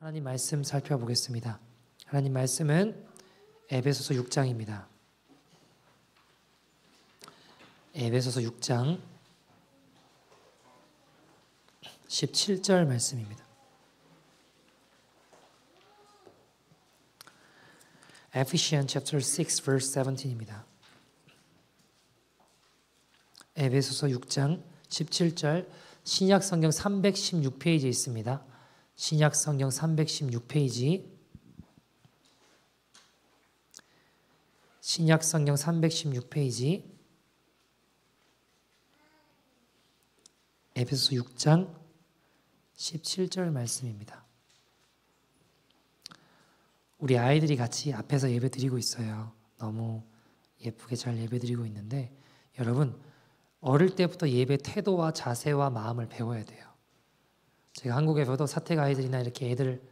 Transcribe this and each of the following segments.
하나님 말씀 살펴보겠습니다. 하나님 말씀은 에베소서 6장입니다. 에베소서 6장 17절 말씀입니다. Ephesians chapter 6 verse 17입니다. 에베소서 6장 17절 신약 성경 316페이지에 있습니다. 신약 성경 316페이지 신약 성경 316페이지 에베소서 6장 17절 말씀입니다. 우리 아이들이 같이 앞에서 예배 드리고 있어요. 너무 예쁘게 잘 예배 드리고 있는데 여러분 어릴 때부터 예배 태도와 자세와 마음을 배워야 돼요. 제가 한국에서도 사택 아이들이나 이렇게 애들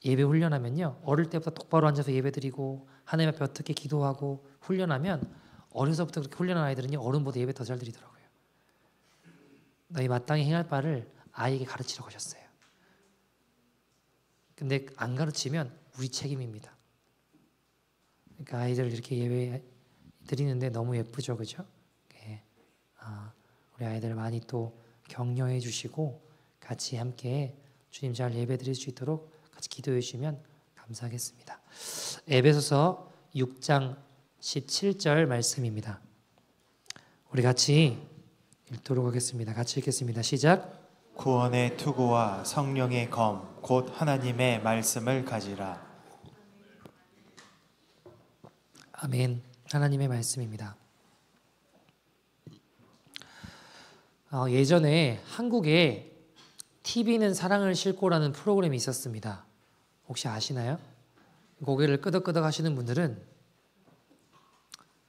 예배 훈련하면요. 어릴 때부터 똑바로 앉아서 예배 드리고 하나님 앞에 어떻게 기도하고 훈련하면 어려서부터 그렇게 훈련한 아이들은요. 어른보다 예배 더 잘 드리더라고요. 너희 마땅히 행할 바를 아이에게 가르치라고 하셨어요. 근데 안 가르치면 우리 책임입니다. 그러니까 아이들 이렇게 예배 드리는데 너무 예쁘죠, 그죠? 우리 아이들 많이 또 격려해 주시고 같이 함께 주님 잘 예배 드릴 수 있도록 같이 기도해 주시면 감사하겠습니다. 에베소서 6장 17절 말씀입니다. 우리 같이 읽도록 하겠습니다. 같이 읽겠습니다. 시작. 구원의 투구와 성령의 검 곧 하나님의 말씀을 가지라. 아멘. 하나님의 말씀입니다. 예전에 한국에 TV는 사랑을 싣고라는 프로그램이 있었습니다. 혹시 아시나요? 고개를 끄덕끄덕 하시는 분들은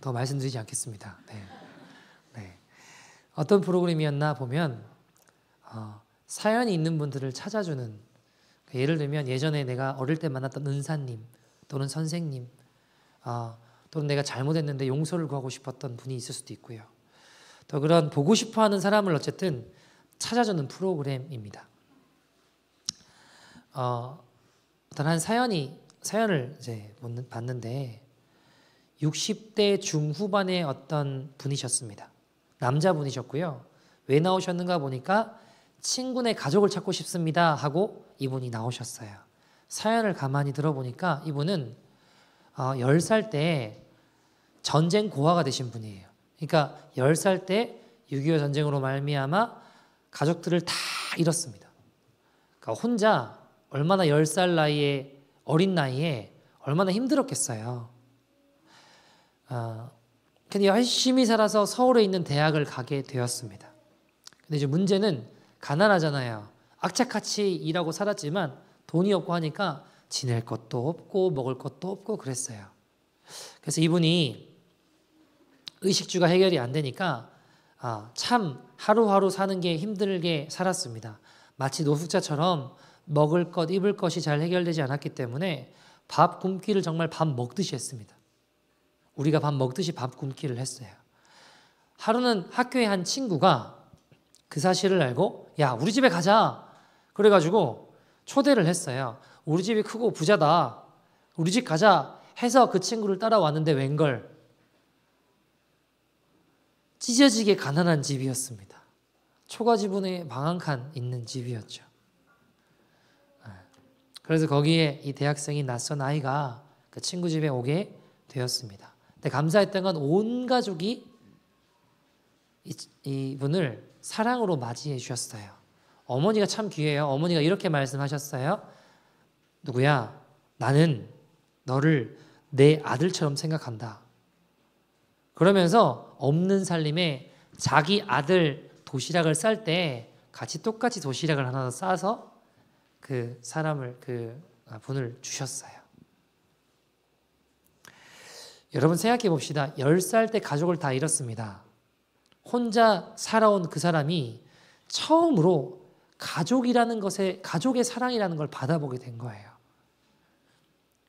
더 말씀드리지 않겠습니다. 네. 어떤 프로그램이었나 보면 사연이 있는 분들을 찾아주는, 예를 들면 예전에 내가 어릴 때 만났던 은사님 또는 선생님 또는 내가 잘못했는데 용서를 구하고 싶었던 분이 있을 수도 있고요. 또 그런 보고 싶어하는 사람을 어쨌든 찾아주는 프로그램입니다. 어떤 한 사연을 이제 봤는데 60대 중후반의 어떤 분이셨습니다. 남자분이셨고요. 왜 나오셨는가 보니까 친구네 가족을 찾고 싶습니다 하고 이분이 나오셨어요. 사연을 가만히 들어보니까 이분은 10살 때 전쟁 고아가 되신 분이에요. 그러니까 10살 때 6.25 전쟁으로 말미암아 가족들을 다 잃었습니다. 그러니까 혼자 얼마나 10살 나이에 어린 나이에 얼마나 힘들었겠어요. 근데 열심히 살아서 서울에 있는 대학을 가게 되었습니다. 근데 이제 문제는 가난하잖아요. 악착같이 일하고 살았지만 돈이 없고 하니까 지낼 것도 없고 먹을 것도 없고 그랬어요. 그래서 이분이 의식주가 해결이 안 되니까 참 하루하루 사는 게 힘들게 살았습니다. 마치 노숙자처럼 먹을 것, 입을 것이 잘 해결되지 않았기 때문에 밥 굶기를 정말 밥 먹듯이 했습니다. 우리가 밥 먹듯이 밥 굶기를 했어요. 하루는 학교에 한 친구가 그 사실을 알고 야, 우리 집에 가자. 그래가지고 초대를 했어요. 우리 집이 크고 부자다. 우리 집 가자 해서 그 친구를 따라왔는데 웬걸 찢어지게 가난한 집이었습니다. 초가지분에 방 한 칸 있는 집이었죠. 그래서 거기에 이 대학생이 낯선 아이가 그 친구 집에 오게 되었습니다. 근데 감사했던 건 온 가족이 이분을 사랑으로 맞이해 주셨어요. 어머니가 참 귀해요. 어머니가 이렇게 말씀하셨어요. 누구야? 나는 너를 내 아들처럼 생각한다. 그러면서 없는 살림에 자기 아들 도시락을 쌀 때 같이 똑같이 도시락을 하나 싸서 그 분을 주셨어요. 여러분 생각해 봅시다. 10살 때 가족을 다 잃었습니다. 혼자 살아온 그 사람이 처음으로 가족의 사랑이라는 걸 받아보게 된 거예요.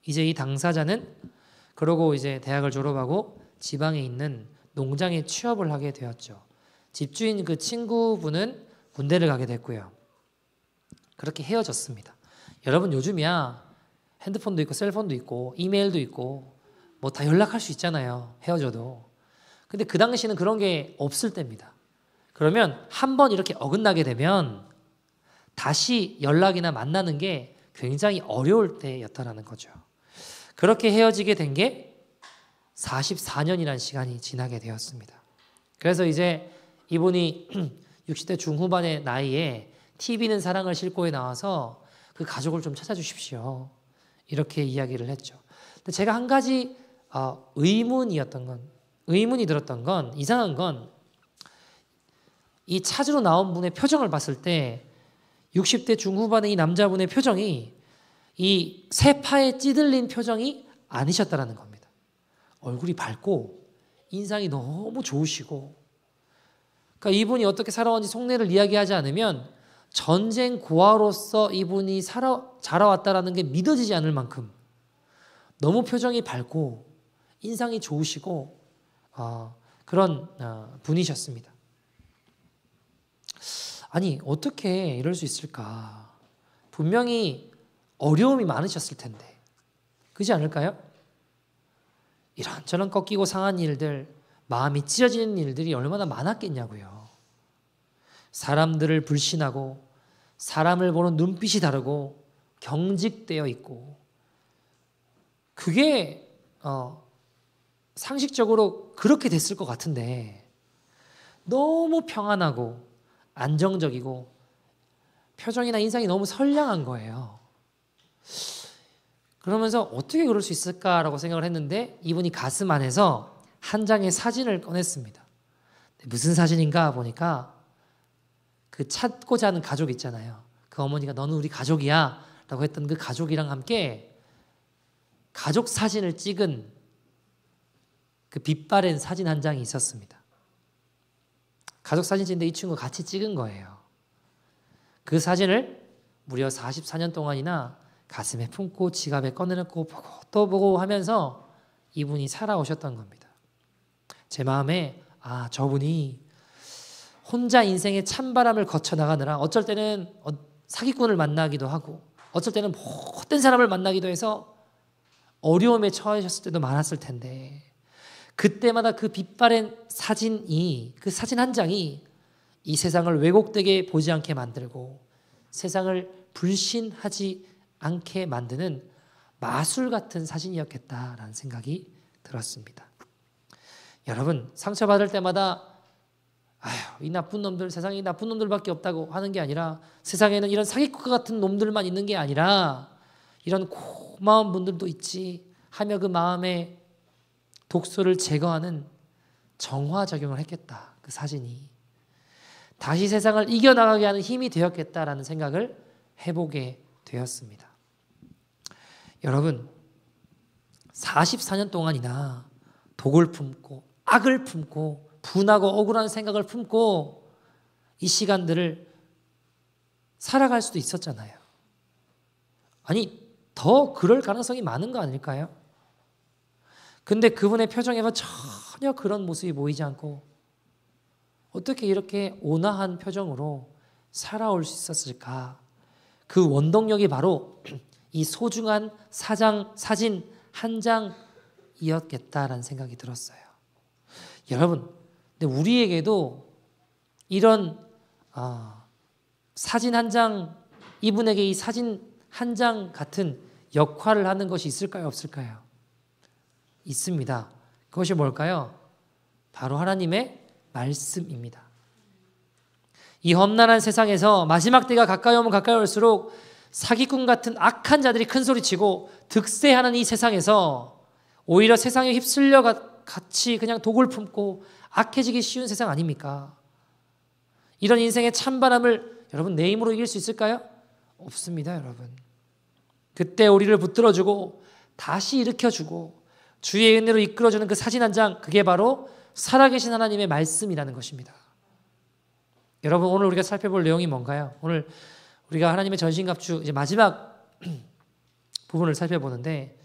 이제 이 당사자는 그러고 이제 대학을 졸업하고 지방에 있는 농장에 취업을 하게 되었죠. 집주인 그 친구분은 군대를 가게 됐고요. 그렇게 헤어졌습니다. 여러분 요즘이야 핸드폰도 있고 셀폰도 있고 이메일도 있고 뭐 다 연락할 수 있잖아요. 헤어져도. 근데 그 당시는 그런 게 없을 때입니다. 그러면 한 번 이렇게 어긋나게 되면 다시 연락이나 만나는 게 굉장히 어려울 때였다라는 거죠. 그렇게 헤어지게 된 게 44년이라는 시간이 지나게 되었습니다. 그래서 이제 이분이 60대 중후반의 나이에 TV는 사랑을 싣고에 나와서 그 가족을 좀 찾아주십시오. 이렇게 이야기를 했죠. 근데 제가 한 가지 의문이 들었던 건 이상한 건 이 찾으러 나온 분의 표정을 봤을 때 60대 중후반의 이 남자분의 표정이 이 세파에 찌들린 표정이 아니셨다라는 겁니다. 얼굴이 밝고 인상이 너무 좋으시고 그러니까 이분이 어떻게 살아왔는지 속내를 이야기하지 않으면 전쟁 고아로서 이분이 자라왔다라는 게 믿어지지 않을 만큼 너무 표정이 밝고 인상이 좋으시고 그런 분이셨습니다. 아니 어떻게 이럴 수 있을까? 분명히 어려움이 많으셨을 텐데 그렇지 않을까요? 이런저런 꺾이고 상한 일들, 마음이 찢어지는 일들이 얼마나 많았겠냐고요. 사람들을 불신하고 사람을 보는 눈빛이 다르고 경직되어 있고 그게 상식적으로 그렇게 됐을 것 같은데 너무 평안하고 안정적이고 표정이나 인상이 너무 선량한 거예요. 그러면서 어떻게 그럴 수 있을까라고 생각을 했는데 이분이 가슴 안에서 한 장의 사진을 꺼냈습니다. 무슨 사진인가 보니까 그 찾고자 하는 가족 있잖아요. 그 어머니가 너는 우리 가족이야 라고 했던 그 가족이랑 함께 가족 사진을 찍은 그 빛바랜 사진 한 장이 있었습니다. 가족 사진 찍는데 이 친구가 같이 찍은 거예요. 그 사진을 무려 44년 동안이나 가슴에 품고 지갑에 꺼내놓고 보고 또 보고 하면서 이분이 살아오셨던 겁니다. 제 마음에 저분이 혼자 인생의 찬바람을 거쳐나가느라 어쩔 때는 사기꾼을 만나기도 하고 어쩔 때는 못된 사람을 만나기도 해서 어려움에 처하셨을 때도 많았을 텐데 그때마다 그 빛바랜 사진이 그 사진 한 장이 이 세상을 왜곡되게 보지 않게 만들고 세상을 불신하지 않게 만드는 마술 같은 사진이었겠다라는 생각이 들었습니다. 여러분 상처받을 때마다 이 나쁜 놈들 세상에 나쁜 놈들밖에 없다고 하는 게 아니라 세상에는 이런 사기꾼 같은 놈들만 있는 게 아니라 이런 고마운 분들도 있지 하며 그 마음에 독소를 제거하는 정화작용을 했겠다. 그 사진이 다시 세상을 이겨나가게 하는 힘이 되었겠다라는 생각을 해보게 되었습니다. 여러분 44년 동안이나 독을 품고 악을 품고 분하고 억울한 생각을 품고 이 시간들을 살아갈 수도 있었잖아요. 아니 더 그럴 가능성이 많은 거 아닐까요? 근데 그분의 표정에만 전혀 그런 모습이 보이지 않고 어떻게 이렇게 온화한 표정으로 살아올 수 있었을까? 그 원동력이 바로 이 소중한 사진 한 장이었겠다라는 생각이 들었어요. 여러분, 근데 우리에게도 이런 사진 한 장, 이분에게 이 사진 한 장 같은 역할을 하는 것이 있을까요? 없을까요? 있습니다. 그것이 뭘까요? 바로 하나님의 말씀입니다. 이 험난한 세상에서 마지막 때가 가까이 오면 가까이 올수록 사기꾼 같은 악한 자들이 큰 소리치고 득세하는 이 세상에서 오히려 세상에 휩쓸려 같이 그냥 독을 품고 악해지기 쉬운 세상 아닙니까? 이런 인생의 찬바람을 여러분 내 힘으로 이길 수 있을까요? 없습니다, 여러분. 그때 우리를 붙들어주고 다시 일으켜주고 주의 은혜로 이끌어주는 그 사진 한 장, 그게 바로 살아계신 하나님의 말씀이라는 것입니다. 여러분 오늘 우리가 살펴볼 내용이 뭔가요? 오늘 우리가 하나님의 전신갑주 이제 마지막 부분을 살펴보는데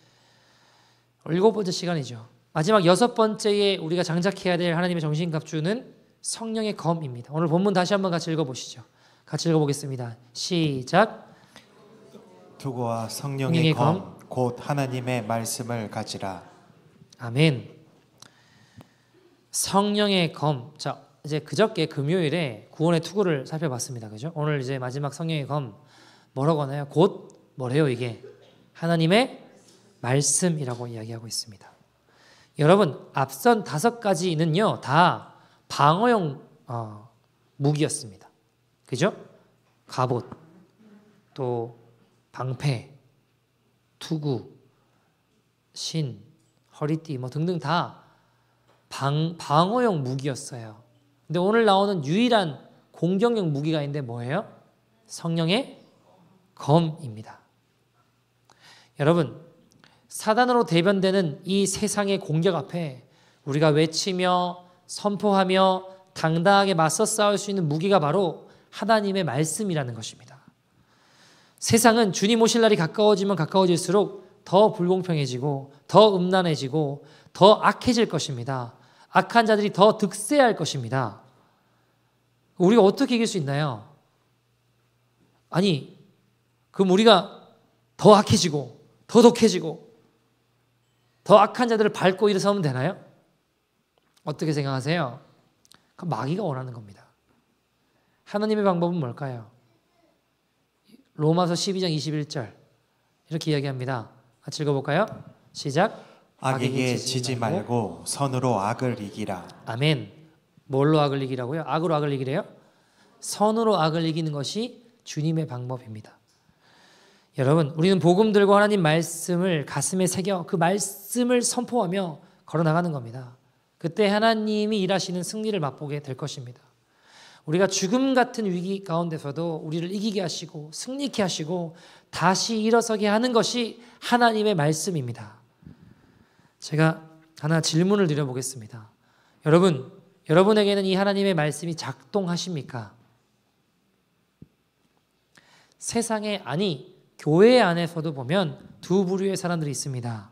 7번째 시간이죠. 마지막 6번째에 우리가 장착해야 될 하나님의 전신갑주는 성령의 검입니다. 오늘 본문 다시 한번 같이 읽어보시죠. 같이 읽어보겠습니다. 시작. 투구와 성령의 검 곧 하나님의 말씀을 가지라. 아멘. 성령의 검. 자, 이제 그저께 금요일에 구원의 투구를 살펴봤습니다. 그죠? 오늘 이제 마지막 성령의 검 뭐라고 하나요? 곧 뭐래요, 이게? 하나님의 말씀이라고 이야기하고 있습니다. 여러분, 앞선 5가지는요, 다 방어용 무기였습니다. 그죠? 갑옷, 또 방패, 투구, 신, 허리띠 뭐 등등 다 방어용 무기였어요. 근데 오늘 나오는 유일한 공격용 무기가 있는데 뭐예요? 성령의 검입니다. 여러분, 사단으로 대변되는 이 세상의 공격 앞에 우리가 외치며 선포하며 당당하게 맞서 싸울 수 있는 무기가 바로 하나님의 말씀이라는 것입니다. 세상은 주님 오실 날이 가까워지면 가까워질수록 더 불공평해지고 더 음란해지고 더 악해질 것입니다. 악한 자들이 더 득세할 것입니다. 우리가 어떻게 이길 수 있나요? 아니, 그럼 우리가 더 악해지고 더 독해지고 더 악한 자들을 밟고 일어서면 되나요? 어떻게 생각하세요? 그건 마귀가 원하는 겁니다. 하나님의 방법은 뭘까요? 로마서 12장 21절 이렇게 이야기합니다. 같이 읽어볼까요? 시작. 악에게 지지 말고 선으로 악을 이기라. 아멘. 뭘로 악을 이기라고요? 악으로 악을 이기래요? 선으로 악을 이기는 것이 주님의 방법입니다. 여러분, 우리는 복음 들고 하나님 말씀을 가슴에 새겨 그 말씀을 선포하며 걸어나가는 겁니다. 그때 하나님이 일하시는 승리를 맛보게 될 것입니다. 우리가 죽음 같은 위기 가운데서도 우리를 이기게 하시고 승리케 하시고 다시 일어서게 하는 것이 하나님의 말씀입니다. 제가 하나 질문을 드려보겠습니다. 여러분에게는 이 하나님의 말씀이 작동하십니까? 세상에, 아니 교회 안에서도 보면 두 부류의 사람들이 있습니다.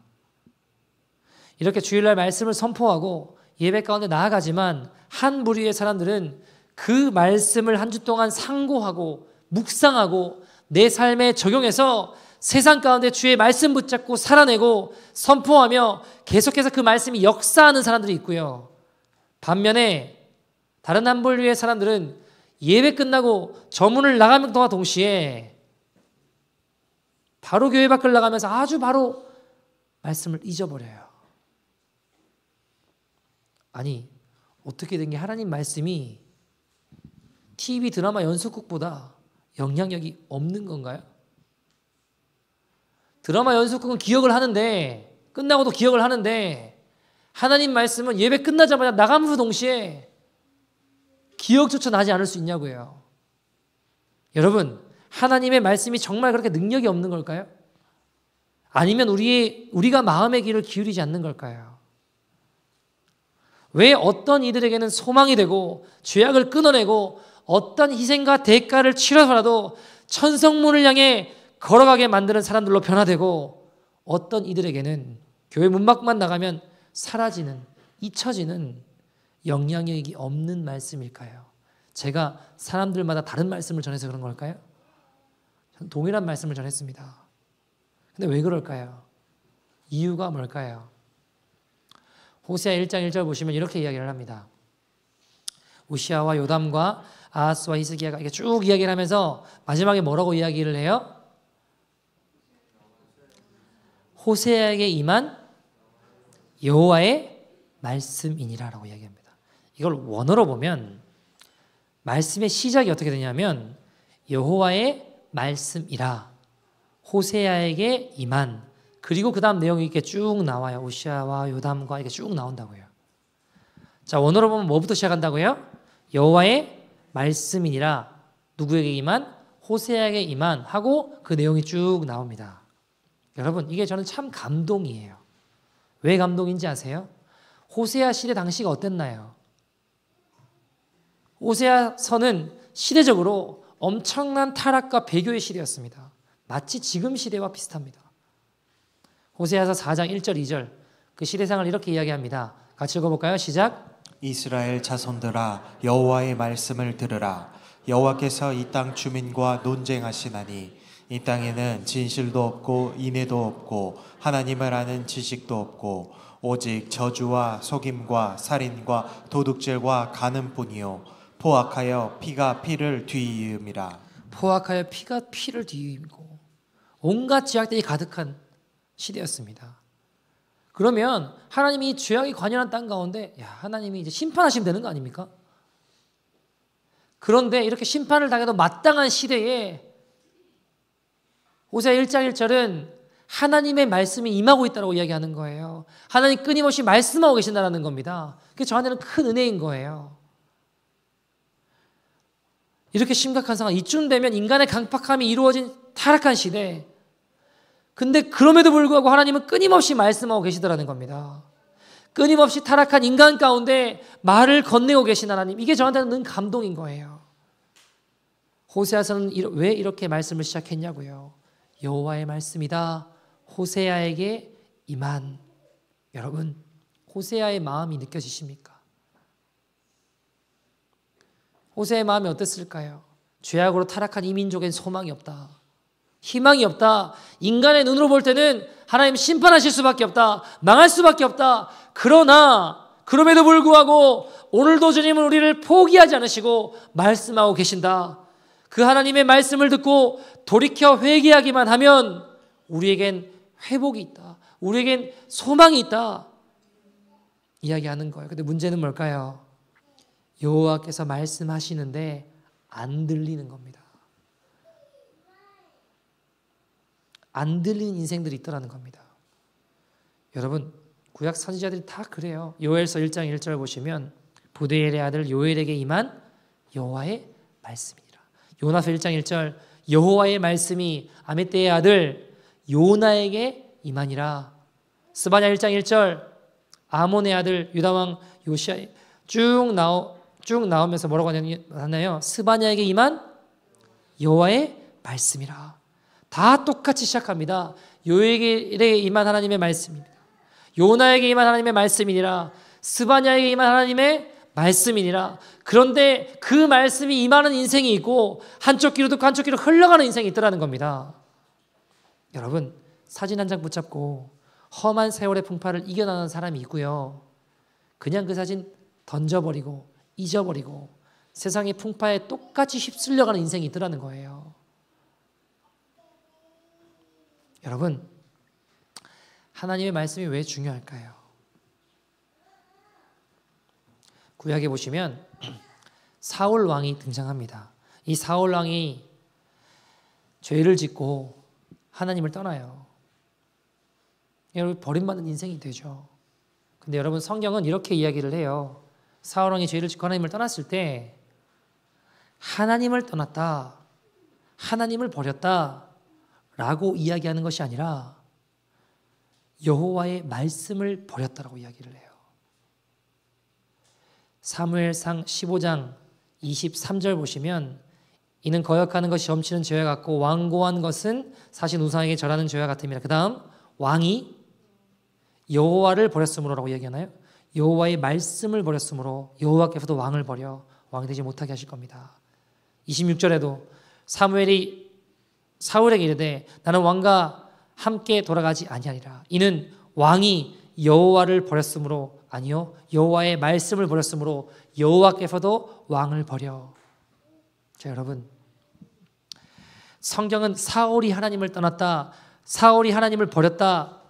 이렇게 주일날 말씀을 선포하고 예배 가운데 나아가지만 한 부류의 사람들은 그 말씀을 한 주 동안 상고하고 묵상하고 내 삶에 적용해서 세상 가운데 주의 말씀 붙잡고 살아내고 선포하며 계속해서 그 말씀이 역사하는 사람들이 있고요. 반면에 다른 한 부류의 사람들은 예배 끝나고 저문을 나가면과 동시에 바로 교회 밖을 나가면서 아주 바로 말씀을 잊어버려요. 아니, 어떻게 된 게 하나님 말씀이 TV 드라마 연속극보다 영향력이 없는 건가요? 드라마 연속극은 기억을 하는데, 끝나고도 기억을 하는데, 하나님 말씀은 예배 끝나자마자 나가면서 동시에 기억조차 나지 않을 수 있냐고요. 여러분, 하나님의 말씀이 정말 그렇게 능력이 없는 걸까요? 아니면 우리가 마음의 귀를 기울이지 않는 걸까요? 왜 어떤 이들에게는 소망이 되고 죄악을 끊어내고 어떤 희생과 대가를 치러서라도 천성문을 향해 걸어가게 만드는 사람들로 변화되고 어떤 이들에게는 교회 문 밖만 나가면 사라지는, 잊혀지는 영향력이 없는 말씀일까요? 제가 사람들마다 다른 말씀을 전해서 그런 걸까요? 저는 동일한 말씀을 전했습니다. 근데 왜 그럴까요? 이유가 뭘까요? 호세아 1장 1절 보시면 이렇게 이야기를 합니다. 우시아와 요담과 아하스와 히스기야가 이렇게 쭉 이야기를 하면서 마지막에 뭐라고 이야기를 해요? 호세아에게 임한 여호와의 말씀이니라라고 이야기합니다. 이걸 원어로 보면 말씀의 시작이 어떻게 되냐면 여호와의 말씀이라 호세아에게 임한, 그리고 그 다음 내용이 이렇게 쭉 나와요. 우시아와 요담과 이렇게 쭉 나온다고요. 자, 원어로 보면 뭐부터 시작한다고요? 여호와의 말씀이니라 누구에게 임한? 호세아에게 임한 하고 그 내용이 쭉 나옵니다. 여러분, 이게 저는 참 감동이에요. 왜 감동인지 아세요? 호세아 시대 당시가 어땠나요? 호세아서는 시대적으로 엄청난 타락과 배교의 시대였습니다. 마치 지금 시대와 비슷합니다. 호세아서 4장 1절 2절 그 시대상을 이렇게 이야기합니다. 같이 읽어볼까요? 시작. 이스라엘 자손들아 여호와의 말씀을 들으라. 여호와께서 이 땅 주민과 논쟁하시나니 이 땅에는 진실도 없고 인애도 없고 하나님을 아는 지식도 없고 오직 저주와 속임과 살인과 도둑질과 간음뿐이요 포악하여 피가 피를 뒤이음이라. 포악하여 피가 피를 뒤이고 온갖 죄악들이 가득한 시대였습니다. 그러면 하나님이 죄악이 관연한 땅 가운데 하나님이 이제 심판하시면 되는 거 아닙니까? 그런데 이렇게 심판을 당해도 마땅한 시대에 호세아 1장 1절은 하나님의 말씀이 임하고 있다고 이야기하는 거예요. 하나님 끊임없이 말씀하고 계신다는 겁니다. 그게 저한테는 큰 은혜인 거예요. 이렇게 심각한 상황, 이쯤 되면 인간의 강팍함이 이루어진 타락한 시대. 근데 그럼에도 불구하고 하나님은 끊임없이 말씀하고 계시더라는 겁니다. 끊임없이 타락한 인간 가운데 말을 건네고 계신 하나님, 이게 저한테는 늘 감동인 거예요. 호세아서는 왜 이렇게 말씀을 시작했냐고요. 여호와의 말씀이다 호세아에게 임한. 여러분, 호세아의 마음이 느껴지십니까? 호세아의 마음이 어땠을까요? 죄악으로 타락한 이 민족엔 소망이 없다, 희망이 없다, 인간의 눈으로 볼 때는 하나님 심판하실 수밖에 없다, 망할 수밖에 없다. 그러나 그럼에도 불구하고 오늘도 주님은 우리를 포기하지 않으시고 말씀하고 계신다. 그 하나님의 말씀을 듣고 돌이켜 회개하기만 하면 우리에겐 회복이 있다, 우리에겐 소망이 있다 이야기하는 거예요. 근데 문제는 뭘까요? 여호와께서 말씀하시는데 안 들리는 겁니다. 안 들리는 인생들이 있더라는 겁니다. 여러분, 구약 선지자들이 다 그래요. 요엘서 1장 1절 보시면 부드엘의 아들 요엘에게 임한 여호와의 말씀이니라. 요나서 1장 1절 여호와의 말씀이 아мет대의 아들 요나에게 임하니라. 스바냐 1장 1절 아몬의 아들 유다왕 요시아에 쭉 나오면서 뭐라고 하나요? 스바냐에게 임한 여호와의 말씀이라. 다 똑같이 시작합니다. 요엘에게 임한 하나님의 말씀입니다. 요나에게 임한 하나님의 말씀이니라. 스바냐에게 임한 하나님의 말씀이니라. 그런데 그 말씀이 임하는 인생이 있고 한쪽 귀로 듣고 한쪽 귀로 흘러가는 인생이 있더라는 겁니다. 여러분, 사진 한 장 붙잡고 험한 세월의 풍파를 이겨나가는 사람이 있고요, 그냥 그 사진 던져버리고 잊어버리고 세상의 풍파에 똑같이 휩쓸려가는 인생이 있더라는 거예요. 여러분, 하나님의 말씀이 왜 중요할까요? 구약에 보시면 사울 왕이 등장합니다. 이 사울 왕이 죄를 짓고 하나님을 떠나요. 여러분, 버림받는 인생이 되죠. 근데 여러분, 성경은 이렇게 이야기를 해요. 사울 왕이 죄를 짓고 하나님을 떠났을 때 하나님을 떠났다, 하나님을 버렸다 라고 이야기하는 것이 아니라 여호와의 말씀을 버렸다라고 이야기를 해요. 사무엘상 15장 23절 보시면 이는 거역하는 것이 점치는 죄와 같고 완고한 것은 사신 우상에게 절하는 죄와 같음이라. 그 다음 왕이 여호와를 버렸으므로라고 이야기하나요? 여호와의 말씀을 버렸으므로 여호와께서도 왕을 버려 왕이 되지 못하게 하실 겁니다. 26절에도 사무엘이 사울에게 이르되 나는 왕과 함께 돌아가지 아니하리라. 이는 왕이 여호와를 버렸으므로, 아니요 여호와의 말씀을 버렸으므로 여호와께서도 왕을 버려. 자, 여러분, 성경은 사울이 하나님을 떠났다, 사울이 하나님을 버렸다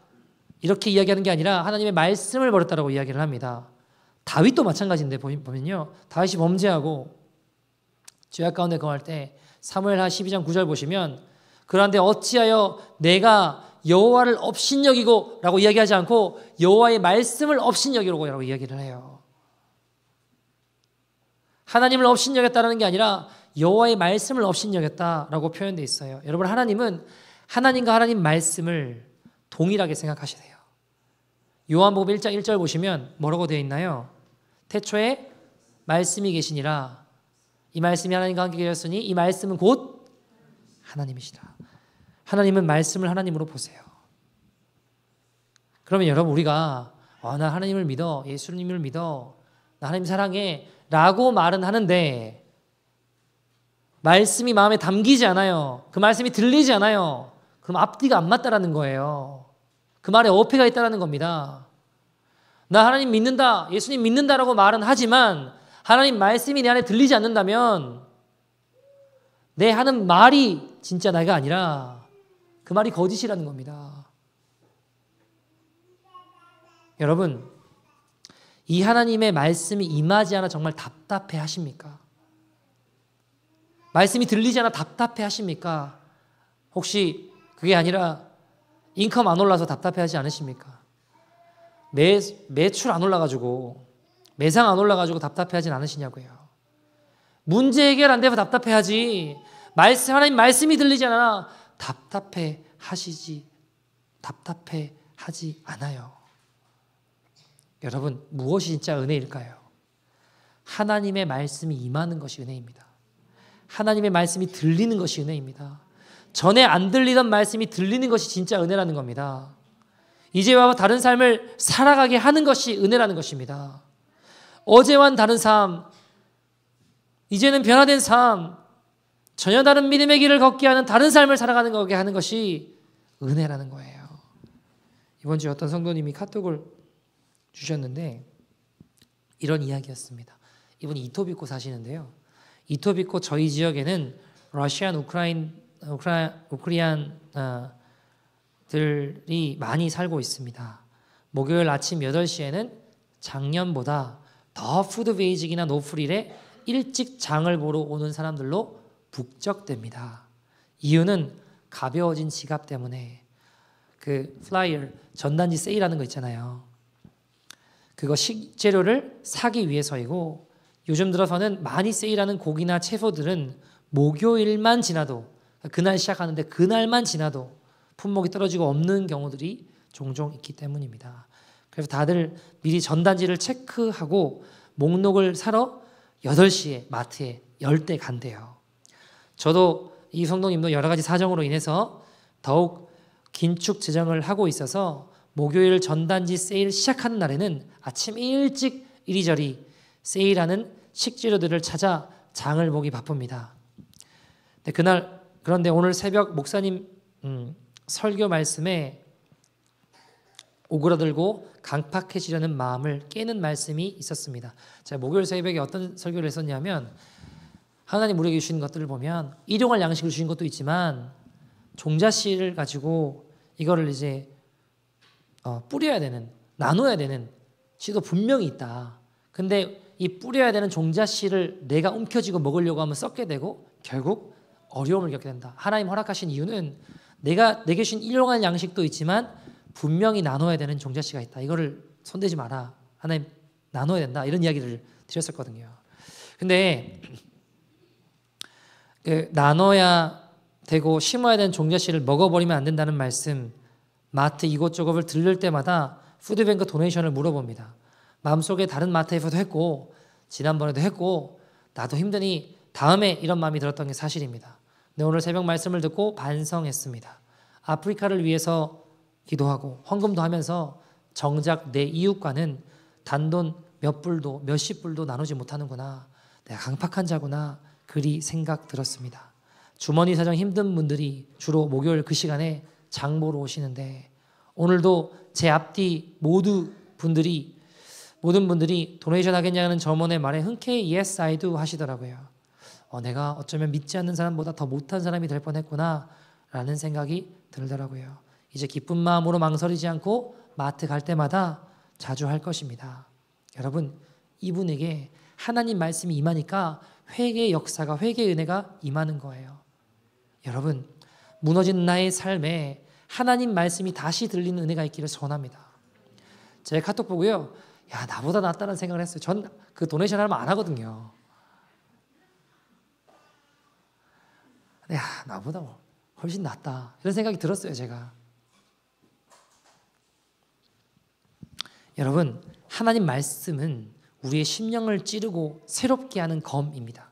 이렇게 이야기하는 게 아니라 하나님의 말씀을 버렸다라고 이야기를 합니다. 다윗도 마찬가지인데 보면요, 다윗이 범죄하고 죄악 가운데 거할 때 사무엘하 12장 9절 보시면 그런데 어찌하여 내가 여호와를 업신여기고 라고 이야기하지 않고 여호와의 말씀을 업신여기라고 라고 이야기를 해요. 하나님을 업신여겼다는 게 아니라 여호와의 말씀을 업신여겼다라고 표현되어 있어요. 여러분, 하나님은 하나님과 하나님 말씀을 동일하게 생각하시세요. 요한복음 1장 1절 보시면 뭐라고 되어 있나요? 태초에 말씀이 계시니라. 이 말씀이 하나님과 함께 계셨으니 이 말씀은 곧 하나님이시라. 하나님은 말씀을 하나님으로 보세요. 그러면 여러분, 우리가 나 하나님을 믿어, 예수님을 믿어, 나 하나님 사랑해 라고 말은 하는데 말씀이 마음에 담기지 않아요. 그 말씀이 들리지 않아요. 그럼 앞뒤가 안 맞다라는 거예요. 그 말에 어폐가 있다라는 겁니다. 나 하나님 믿는다, 예수님 믿는다라고 말은 하지만 하나님 말씀이 내 안에 들리지 않는다면 내 하는 말이 진짜 나가 아니라 그 말이 거짓이라는 겁니다. 여러분, 이 하나님의 말씀이 임하지 않아 정말 답답해 하십니까? 말씀이 들리지 않아 답답해 하십니까? 혹시 그게 아니라 인컴 안 올라서 답답해 하지 않으십니까? 매출 안 올라가지고, 매상 안 올라가지고 답답해 하진 않으시냐고요. 문제 해결 안 되면 답답해 하지, 하나님 말씀이 들리지 않아 답답해 하지 않아요. 여러분, 무엇이 진짜 은혜일까요? 하나님의 말씀이 임하는 것이 은혜입니다. 하나님의 말씀이 들리는 것이 은혜입니다. 전에 안 들리던 말씀이 들리는 것이 진짜 은혜라는 겁니다. 이제와 다른 삶을 살아가게 하는 것이 은혜라는 것입니다. 어제와는 다른 삶, 이제는 변화된 삶, 전혀 다른 믿음의 길을 걷게 하는 다른 삶을 살아가는 거게 하는 것이 은혜라는 거예요. 이번 주에 어떤 성도님이 카톡을 주셨는데 이런 이야기였습니다. 이분이 이토비코 사시는데요. 이토비코 저희 지역에는 러시안 우크라이나들이 많이 살고 있습니다. 목요일 아침 8시에는 작년보다 더 푸드 베이직이나 노프릴에 일찍 장을 보러 오는 사람들로 북적됩니다. 이유는 가벼워진 지갑 때문에 그 플라이어 전단지 세일하는 거 있잖아요. 그거 식재료를 사기 위해서이고 요즘 들어서는 많이 세일하는 고기나 채소들은 목요일만 지나도 그날 시작하는데 그날만 지나도 품목이 떨어지고 없는 경우들이 종종 있기 때문입니다. 그래서 다들 미리 전단지를 체크하고 목록을 사러 8시에 마트에 열 때 간대요. 저도 이 성도님도 여러 가지 사정으로 인해서 더욱 긴축 재정을 하고 있어서 목요일 전단지 세일 시작하는 날에는 아침 일찍 이리저리 세일하는 식재료들을 찾아 장을 보기 바쁩니다. 그런데 오늘 새벽 목사님 설교 말씀에 오그라들고 강팍해지려는 마음을 깨는 말씀이 있었습니다. 제가 목요일 새벽에 어떤 설교를 했었냐면 하나님 우리에게 주신 것들을 보면 일용할 양식을 주신 것도 있지만 종자씨를 가지고 이거를 이제 뿌려야 되는, 나눠야 되는 씨도 분명히 있다. 근데 이 뿌려야 되는 종자씨를 내가 움켜쥐고 먹으려고 하면 썩게 되고 결국 어려움을 겪게 된다. 하나님 허락하신 이유는 내게 주신 일용할 양식도 있지만 분명히 나눠야 되는 종자씨가 있다. 이거를 손대지 마라. 하나님 나눠야 된다. 이런 이야기를 드렸었거든요. 근데 나눠야 되고 심어야 되는 종자씨를 먹어버리면 안 된다는 말씀, 마트 이곳저곳을 들를 때마다 푸드뱅크 도네이션을 물어봅니다. 마음속에 다른 마트에서도 했고 지난번에도 했고 나도 힘드니 다음에 이런 마음이 들었던 게 사실입니다. 근데 오늘 새벽 말씀을 듣고 반성했습니다. 아프리카를 위해서 기도하고 헌금도 하면서 정작 내 이웃과는 단돈 몇 불도 몇십 불도 나누지 못하는구나. 내가 강팍한 자구나. 그리 생각 들었습니다. 주머니 사정 힘든 분들이 주로 목요일 그 시간에 장 보러 오시는데 오늘도 제 앞뒤 모든 분들이 도네이션 하겠냐는 점원의 말에 흔쾌히 Yes I do 하시더라고요. 내가 어쩌면 믿지 않는 사람보다 더 못한 사람이 될 뻔했구나 라는 생각이 들더라고요. 이제 기쁜 마음으로 망설이지 않고 마트 갈 때마다 자주 할 것입니다. 여러분, 이분에게 하나님 말씀이 임하니까 회개의 역사가, 회개의 은혜가 임하는 거예요. 여러분, 무너진 나의 삶에 하나님 말씀이 다시 들리는 은혜가 있기를 소원합니다. 제가 카톡 보고요, 야, 나보다 낫다는 생각을 했어요. 전 그 도네이션 하면 안 하거든요. 야, 나보다 훨씬 낫다. 이런 생각이 들었어요, 제가. 여러분, 하나님 말씀은 우리의 심령을 찌르고 새롭게 하는 검입니다.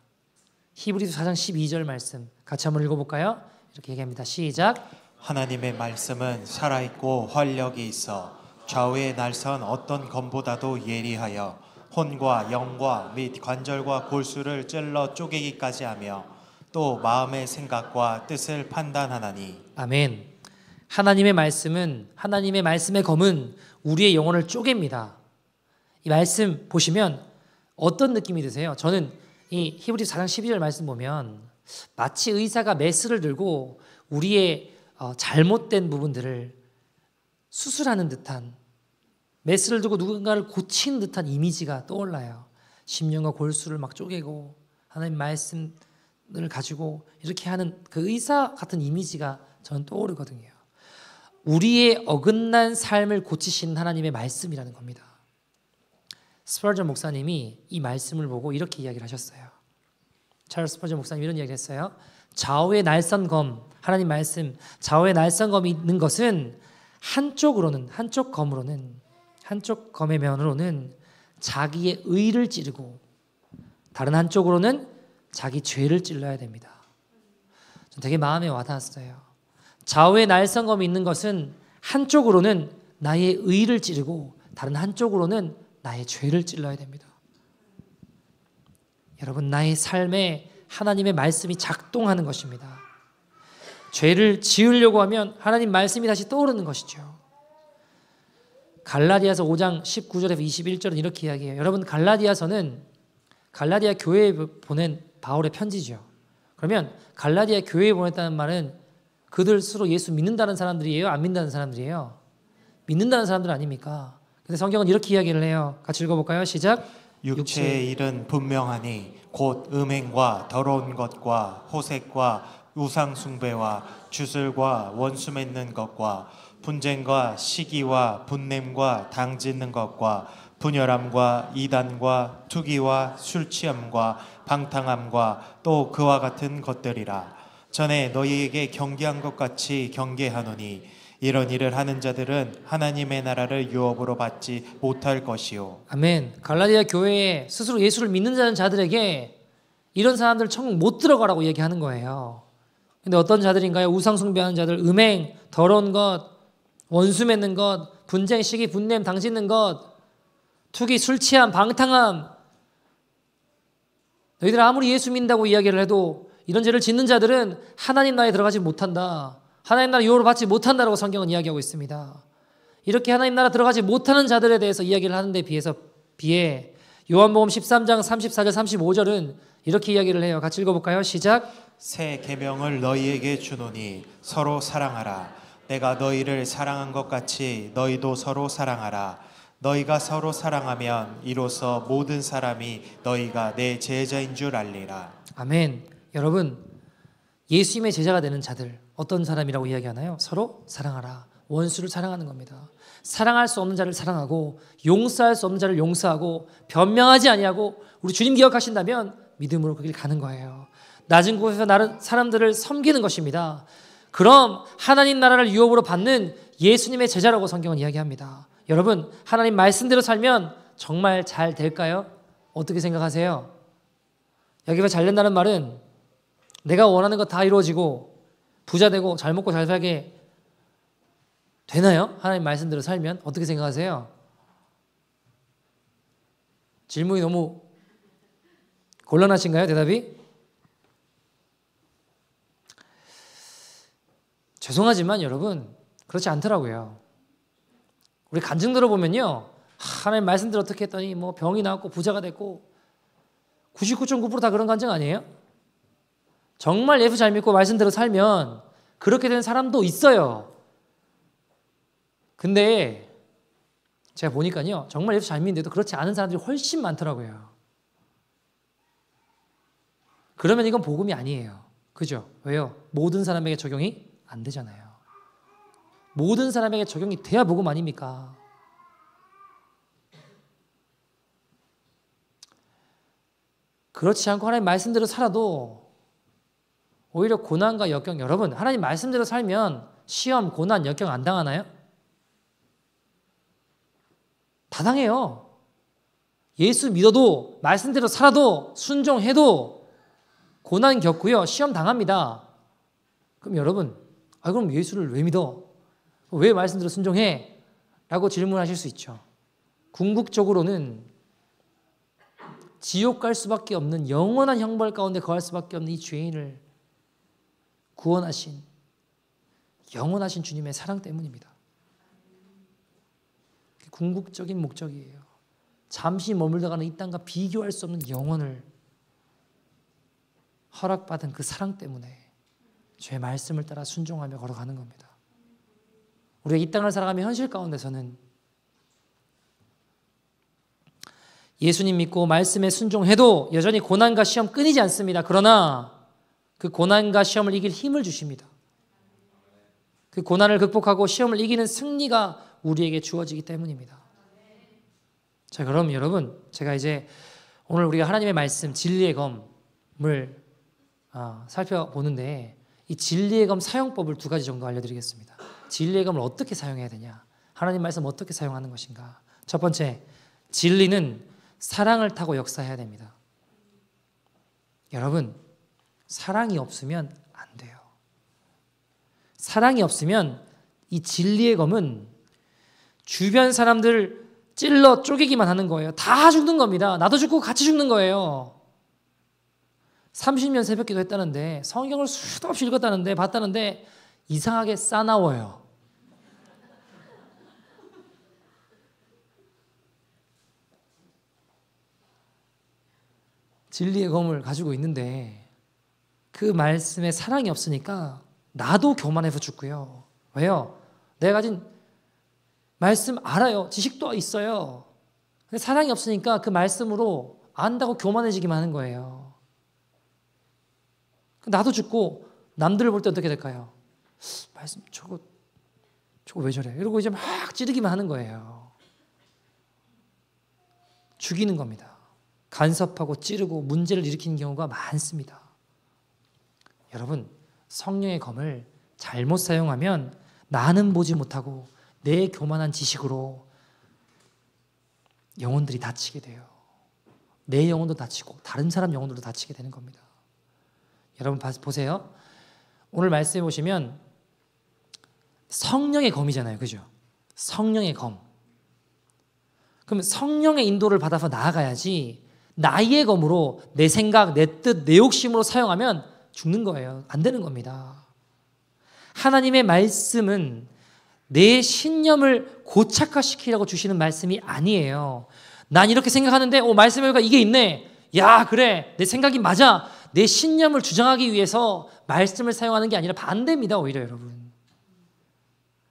히브리서 4장 12절 말씀 같이 한번 읽어볼까요? 이렇게 얘기합니다. 시작. 하나님의 말씀은 살아있고 활력이 있어 좌우에 날선 어떤 검보다도 예리하여 혼과 영과 및 관절과 골수를 찔러 쪼개기까지 하며 또 마음의 생각과 뜻을 판단하나니. 아멘. 하나님의 말씀은, 하나님의 말씀의 검은 우리의 영혼을 쪼갭니다. 이 말씀 보시면 어떤 느낌이 드세요? 저는 이 히브리서 4장 12절 말씀 보면 마치 의사가 메스를 들고 우리의 잘못된 부분들을 수술하는 듯한, 메스를 들고 누군가를 고치는 듯한 이미지가 떠올라요. 심령과 골수를 막 쪼개고 하나님 말씀을 가지고 이렇게 하는 그 의사 같은 이미지가 저는 떠오르거든요. 우리의 어긋난 삶을 고치시는 하나님의 말씀이라는 겁니다. 스펄전 목사님이 이 말씀을 보고 이렇게 이야기를 하셨어요. 찰스 스펄전 목사님이 이런 이야기를 했어요. 좌우의 날선검, 하나님 말씀, 좌우의 날선검이 있는 것은 한쪽 검의 면으로는 자기의 의를 찌르고 다른 한쪽으로는 자기 죄를 찔러야 됩니다. 전 되게 마음에 와닿았어요. 좌우의 날선검이 있는 것은 한쪽으로는 나의 의를 찌르고 다른 한쪽으로는 나의 죄를 찔러야 됩니다. 여러분, 나의 삶에 하나님의 말씀이 작동하는 것입니다. 죄를 지으려고 하면 하나님 말씀이 다시 떠오르는 것이죠. 갈라디아서 5장 19절에서 21절은 이렇게 이야기해요. 여러분, 갈라디아서는 갈라디아 교회에 보낸 바울의 편지죠. 그러면 갈라디아 교회에 보냈다는 말은 그들 스스로 예수 믿는다는 사람들이에요? 안 믿는다는 사람들이에요? 믿는다는 사람들 아닙니까? 근데 성경은 이렇게 이야기를 해요. 같이 읽어볼까요? 시작. 육체의 일은 분명하니 곧 음행과 더러운 것과 호색과 우상 숭배와 주술과 원수 맺는 것과 분쟁과 시기와 분냄과 당짓는 것과 분열함과 이단과 투기와 술취함과 방탕함과 또 그와 같은 것들이라. 전에 너희에게 경계한 것 같이 경계하노니 이런 일을 하는 자들은 하나님의 나라를 유업으로 받지 못할 것이요. 아멘. 갈라디아 교회에 스스로 예수를 믿는 자들에게 이런 사람들 천국 못 들어가라고 얘기하는 거예요. 근데 어떤 자들인가요? 우상 숭배하는 자들, 음행, 더러운 것, 원수 맺는 것, 분쟁, 시기, 분냄, 당짓는 것, 투기, 술 취함, 방탕함. 너희들 아무리 예수 믿는다고 이야기를 해도 이런 죄를 짓는 자들은 하나님 나라에 들어가지 못한다. 하나님 나라 유업을 받지 못한다라고 성경은 이야기하고 있습니다. 이렇게 하나님 나라 들어가지 못하는 자들에 대해서 이야기를 하는데 비해 요한복음 13장 34절 35절은 이렇게 이야기를 해요. 같이 읽어볼까요? 시작. 새 계명을 너희에게 주노니 서로 사랑하라. 내가 너희를 사랑한 것 같이 너희도 서로 사랑하라. 너희가 서로 사랑하면 이로써 모든 사람이 너희가 내 제자인 줄 알리라. 아멘. 여러분, 예수님의 제자가 되는 자들 어떤 사람이라고 이야기하나요? 서로 사랑하라. 원수를 사랑하는 겁니다. 사랑할 수 없는 자를 사랑하고 용서할 수 없는 자를 용서하고 변명하지 아니하고 우리 주님 기억하신다면 믿음으로 그 길 가는 거예요. 낮은 곳에서 나른 사람들을 섬기는 것입니다. 그럼 하나님 나라를 유업으로 받는 예수님의 제자라고 성경은 이야기합니다. 여러분, 하나님 말씀대로 살면 정말 잘 될까요? 어떻게 생각하세요? 여기서 잘 된다는 말은 내가 원하는 거 다 이루어지고 부자 되고 잘 먹고 잘 살게 되나요? 하나님 말씀대로 살면 어떻게 생각하세요? 질문이 너무 곤란하신가요? 대답이? 죄송하지만 여러분 그렇지 않더라고요. 우리 간증 들어보면요, 하나님 말씀대로 어떻게 했더니 뭐 병이 나왔고 부자가 됐고 99.9% 다 그런 간증 아니에요? 정말 예수 잘 믿고 말씀대로 살면 그렇게 된 사람도 있어요. 근데 제가 보니까요, 정말 예수 잘 믿는데도 그렇지 않은 사람들이 훨씬 많더라고요. 그러면 이건 복음이 아니에요. 그죠? 왜요? 모든 사람에게 적용이 안 되잖아요. 모든 사람에게 적용이 돼야 복음 아닙니까? 그렇지 않고 하나님 말씀대로 살아도 오히려 고난과 역경, 여러분 하나님 말씀대로 살면 시험, 고난, 역경 안 당하나요? 다 당해요. 예수 믿어도 말씀대로 살아도 순종해도 고난 겪고요, 시험 당합니다. 그럼 여러분, 그럼 예수를 왜 믿어? 왜 말씀대로 순종해? 라고 질문하실 수 있죠. 궁극적으로는 지옥 갈 수밖에 없는 영원한 형벌 가운데 거할 수밖에 없는 이 죄인을 구원하신 영원하신 주님의 사랑 때문입니다. 궁극적인 목적이에요. 잠시 머물다가는 이 땅과 비교할 수 없는 영혼을 허락받은 그 사랑 때문에 주의 말씀을 따라 순종하며 걸어가는 겁니다. 우리가 이 땅을 살아가며 현실 가운데서는 예수님 믿고 말씀에 순종해도 여전히 고난과 시험 끊이지 않습니다. 그러나 그 고난과 시험을 이길 힘을 주십니다. 그 고난을 극복하고 시험을 이기는 승리가 우리에게 주어지기 때문입니다. 자, 그럼 여러분, 제가 이제 오늘 우리가 하나님의 말씀 진리의 검을 살펴보는데 이 진리의 검 사용법을 2가지 정도 알려드리겠습니다. 진리의 검을 어떻게 사용해야 되냐? 하나님 말씀 어떻게 사용하는 것인가? 첫 번째, 진리는 사랑을 타고 역사해야 됩니다. 여러분, 사랑이 없으면 안 돼요. 사랑이 없으면 이 진리의 검은 주변 사람들 찔러 쪼개기만 하는 거예요. 다 죽는 겁니다. 나도 죽고 같이 죽는 거예요. 30년 새벽기도 했다는데 성경을 수도 없이 읽었다는데 봤다는데 이상하게 싸나워요. 진리의 검을 가지고 있는데 그 말씀에 사랑이 없으니까 나도 교만해서 죽고요. 왜요? 내가 가진 말씀 알아요. 지식도 있어요. 근데 사랑이 없으니까 그 말씀으로 안다고 교만해지기만 하는 거예요. 나도 죽고 남들을 볼 때 어떻게 될까요? 말씀 저거 왜 저래? 이러고 이제 막 찌르기만 하는 거예요. 죽이는 겁니다. 간섭하고 찌르고 문제를 일으키는 경우가 많습니다. 여러분, 성령의 검을 잘못 사용하면 나는 보지 못하고 내 교만한 지식으로 영혼들이 다치게 돼요. 내 영혼도 다치고 다른 사람 영혼들도 다치게 되는 겁니다. 여러분 보세요. 오늘 말씀해 보시면 성령의 검이잖아요. 그죠? 성령의 검. 그럼 성령의 인도를 받아서 나아가야지 나의 검으로 내 생각, 내 뜻, 내 욕심으로 사용하면 죽는 거예요. 안 되는 겁니다. 하나님의 말씀은 내 신념을 고착화시키려고 주시는 말씀이 아니에요. 난 이렇게 생각하는데 말씀에 보니까 이게 있네. 야, 그래. 내 생각이 맞아. 내 신념을 주장하기 위해서 말씀을 사용하는 게 아니라 반대입니다. 오히려 여러분.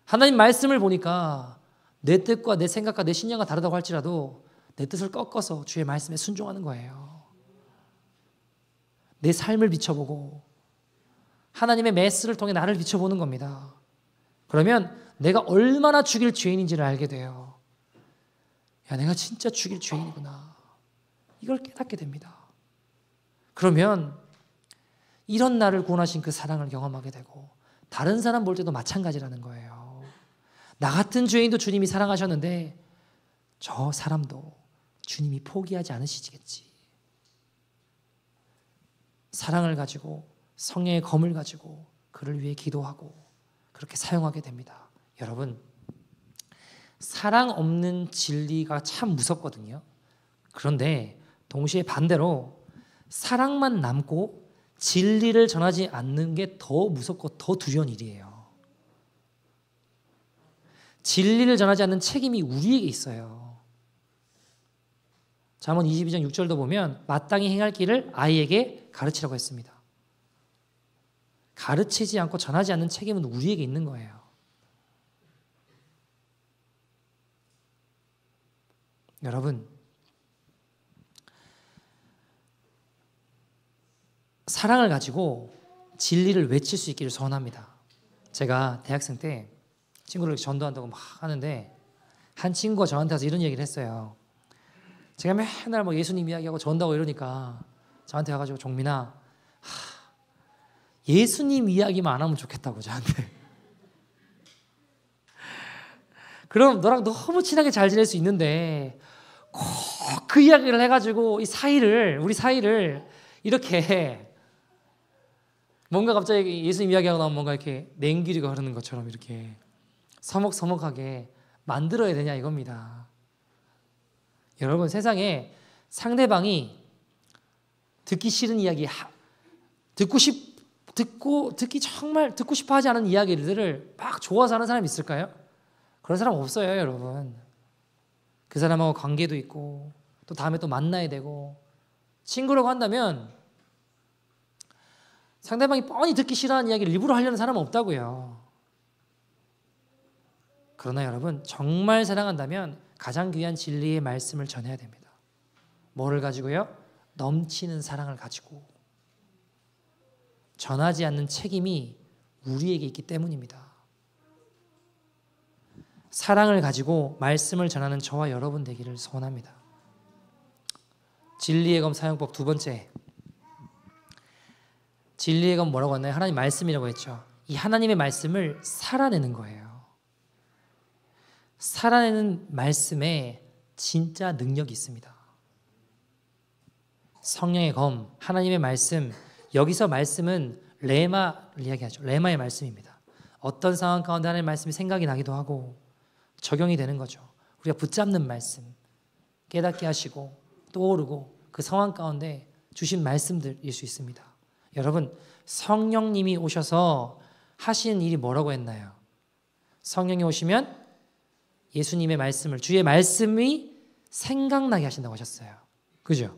하나님 말씀을 보니까 내 뜻과 내 생각과 내 신념과 다르다고 할지라도 내 뜻을 꺾어서 주의 말씀에 순종하는 거예요. 내 삶을 비춰보고 하나님의 메시를 통해 나를 비춰보는 겁니다. 그러면 내가 얼마나 죽일 죄인인지를 알게 돼요. 야, 내가 진짜 죽일 죄인이구나. 이걸 깨닫게 됩니다. 그러면 이런 나를 구원하신 그 사랑을 경험하게 되고 다른 사람 볼 때도 마찬가지라는 거예요. 나 같은 죄인도 주님이 사랑하셨는데 저 사람도 주님이 포기하지 않으시겠지. 사랑을 가지고 성령의 검을 가지고 그를 위해 기도하고 그렇게 사용하게 됩니다. 여러분, 사랑 없는 진리가 참 무섭거든요. 그런데 동시에 반대로 사랑만 남고 진리를 전하지 않는 게 더 무섭고 더 두려운 일이에요. 진리를 전하지 않는 책임이 우리에게 있어요. 잠언 22장 6절도 보면 마땅히 행할 길을 아이에게 가르치라고 했습니다. 가르치지 않고 전하지 않는 책임은 우리에게 있는 거예요. 여러분, 사랑을 가지고 진리를 외칠 수 있기를 소원합니다. 제가 대학생 때 친구를 전도한다고 막 하는데 한 친구가 저한테 와서 이런 얘기를 했어요. 제가 맨날 예수님 이야기하고 전도하고 이러니까 저한테 와가지고 종민아, 예수님 이야기만 안 하면 좋겠다고 저한테. 그럼 너랑 너무 친하게 잘 지낼 수 있는데 꼭 그 이야기를 해가지고 우리 사이를 이렇게 뭔가 갑자기 예수님 이야기하고 나면 뭔가 이렇게 냉기류가 흐르는 것처럼 이렇게 서먹서먹하게 만들어야 되냐 이겁니다. 여러분, 세상에 상대방이 듣기 싫은 이야기, 듣고 싶고 듣기 정말 듣고 싶어 하지 않은 이야기들을 막 좋아서 하는 사람이 있을까요? 그런 사람 없어요, 여러분. 그 사람하고 관계도 있고 또 다음에 또 만나야 되고 친구라고 한다면 상대방이 뻔히 듣기 싫어하는 이야기를 일부러 하려는 사람은 없다고요. 그러나 여러분, 정말 사랑한다면 가장 귀한 진리의 말씀을 전해야 됩니다. 뭐를 가지고요? 넘치는 사랑을 가지고. 전하지 않는 책임이 우리에게 있기 때문입니다. 사랑을 가지고 말씀을 전하는 저와 여러분 되기를 소원합니다. 진리의 검 사용법 두 번째. 진리의 검 뭐라고 했나요? 하나님 말씀이라고 했죠. 이 하나님의 말씀을 살아내는 거예요. 살아내는 말씀에 진짜 능력이 있습니다. 성령의 검, 하나님의 말씀, 여기서 말씀은 레마를 이야기하죠. 레마의 말씀입니다. 어떤 상황 가운데 하나님의 말씀이 생각이 나기도 하고 적용이 되는 거죠. 우리가 붙잡는 말씀, 깨닫게 하시고 떠오르고 그 상황 가운데 주신 말씀들일 수 있습니다. 여러분, 성령님이 오셔서 하시는 일이 뭐라고 했나요? 성령이 오시면 예수님의 말씀을, 주의 말씀이 생각나게 하신다고 하셨어요. 그죠?